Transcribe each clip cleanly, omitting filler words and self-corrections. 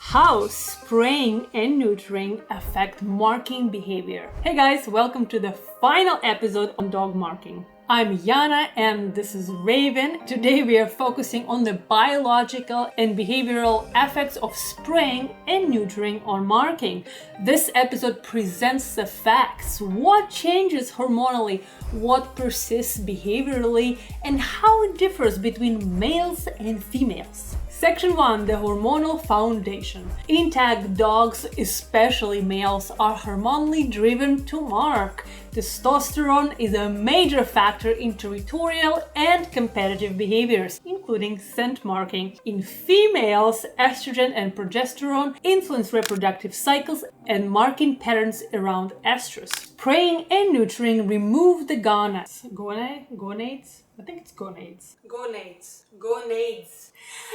How spraying and neutering affect marking behavior. Hey guys, welcome to the final episode on dog marking. I'm Iana and this is Raven. Today we are focusing on the biological and behavioral effects of spraying and neutering on marking. This episode presents the facts, what changes hormonally, what persists behaviorally, and how it differs between males and females. Section 1, the hormonal foundation. Intact dogs, especially males, are hormonally driven to mark. Testosterone is a major factor in territorial and competitive behaviors, including scent marking. In females, estrogen and progesterone influence reproductive cycles and marking patterns around estrus. Spraying and neutering remove the gonads. Gonads? I think it's gonads. Gonads.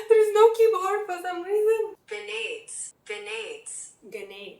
There is no keyboard for some reason. Gonads.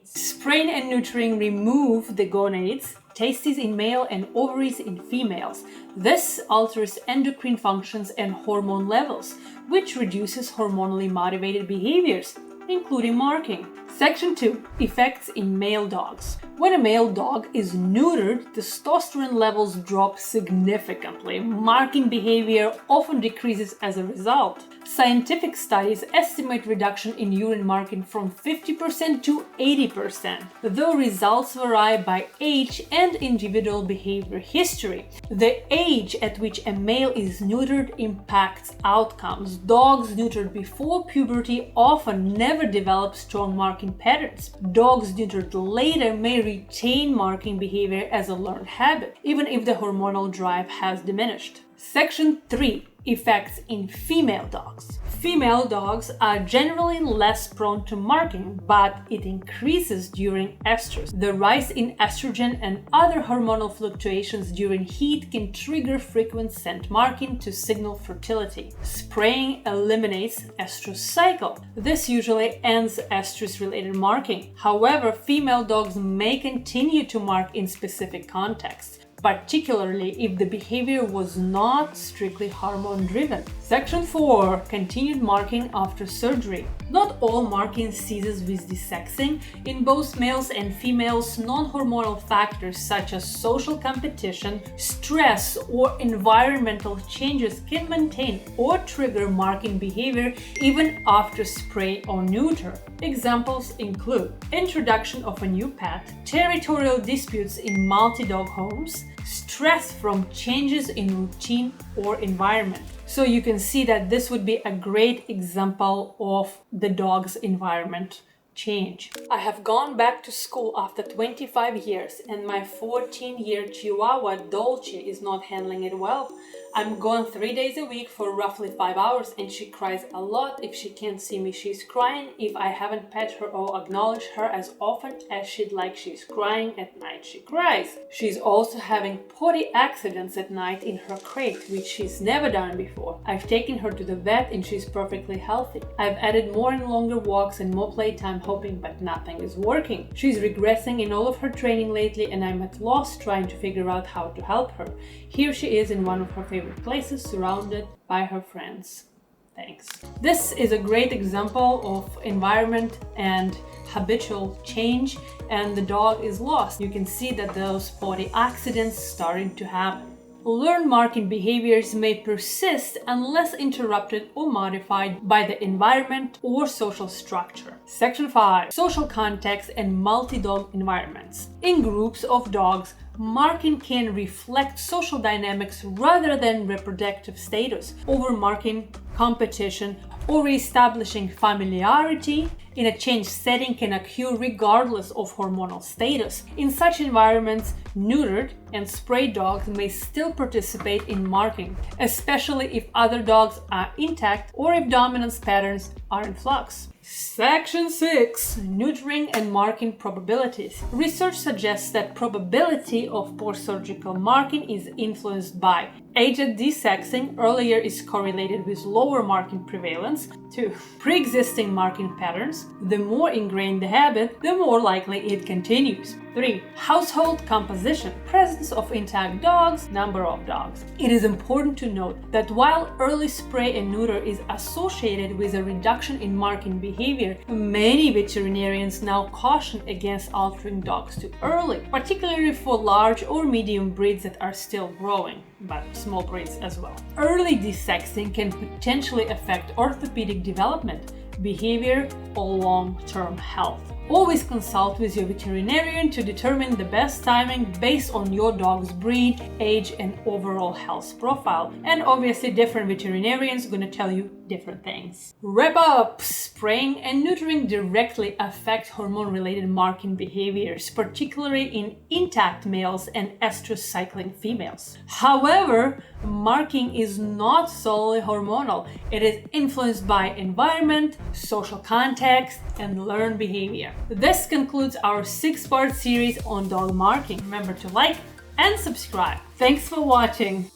Spraying and neutering remove the gonads, testes in male and ovaries in females. This alters endocrine functions and hormone levels, which reduces hormonally motivated behaviors, including marking. Section 2, effects in male dogs. When a male dog is neutered, testosterone levels drop significantly. Marking behavior often decreases as a result. Scientific studies estimate reduction in urine marking from 50% to 80%, though results vary by age and individual behavior history. The age at which a male is neutered impacts outcomes. Dogs neutered before puberty often never develop strong marking patterns. Dogs neutered later may retain marking behavior as a learned habit, even if the hormonal drive has diminished. Section 3, effects in female dogs. Female dogs are generally less prone to marking, but it increases during estrus. The rise in estrogen and other hormonal fluctuations during heat can trigger frequent scent marking to signal fertility. Spraying eliminates estrus cycle. This usually ends estrus-related marking. However, female dogs may continue to mark in specific contexts, particularly if the behavior was not strictly hormone-driven. Section 4, continued marking after surgery. Not all marking ceases with desexing. In both males and females, non-hormonal factors such as social competition, stress, or environmental changes can maintain or trigger marking behavior even after spray or neuter. Examples include introduction of a new pet, territorial disputes in multi-dog homes, stress from changes in routine or environment. So you can see that this would be a great example of the dog's environment change. I have gone back to school after 25 years and my 14-year Chihuahua Dolce is not handling it well. I'm gone 3 days a week for roughly 5 hours and she cries a lot. If she can't see me, she's crying. If I haven't pet her or acknowledged her as often as she'd like, she's crying. At night she cries. She's also having potty accidents at night in her crate, which she's never done before. I've taken her to the vet and she's perfectly healthy. I've added more and longer walks and more playtime hoping, but nothing is working. She's regressing in all of her training lately and I'm at loss trying to figure out how to help her. Here she is in one of her favorite places, surrounded by her friends. Thanks. This is a great example of environment and habitual change, and the dog is lost. You can see that those potty accidents starting to happen. Learned marking behaviors may persist unless interrupted or modified by the environment or social structure. Section 5, social context and multi-dog environments. In groups of dogs, marking can reflect social dynamics rather than reproductive status. Overmarking, competition, or reestablishing familiarity in a changed setting can occur regardless of hormonal status. In such environments, neutered and sprayed dogs may still participate in marking, especially if other dogs are intact or if dominance patterns are in flux. Section 6, neutering and marking probabilities. Research suggests that probability of post-surgical marking is influenced by age at desexing, earlier is correlated with lower marking prevalence. 2, pre-existing marking patterns. The more ingrained the habit, the more likely it continues. 3. Household composition, presence of intact dogs, number of dogs. It is important to note that while early spay and neuter is associated with a reduction in marking behavior, many veterinarians now caution against altering dogs too early, particularly for large or medium breeds that are still growing, but small breeds as well. Early desexing can potentially affect orthopedic development, behavior, or long-term health. Always consult with your veterinarian to determine the best timing based on your dog's breed, age, and overall health profile. And obviously, different veterinarians are going to tell you different things. Wrap up! Spraying and neutering directly affect hormone-related marking behaviors, particularly in intact males and estrus cycling females. However, marking is not solely hormonal. It is influenced by environment, social context, and learned behavior. This concludes our 6-part series on dog marking. Remember to like and subscribe. Thanks for watching.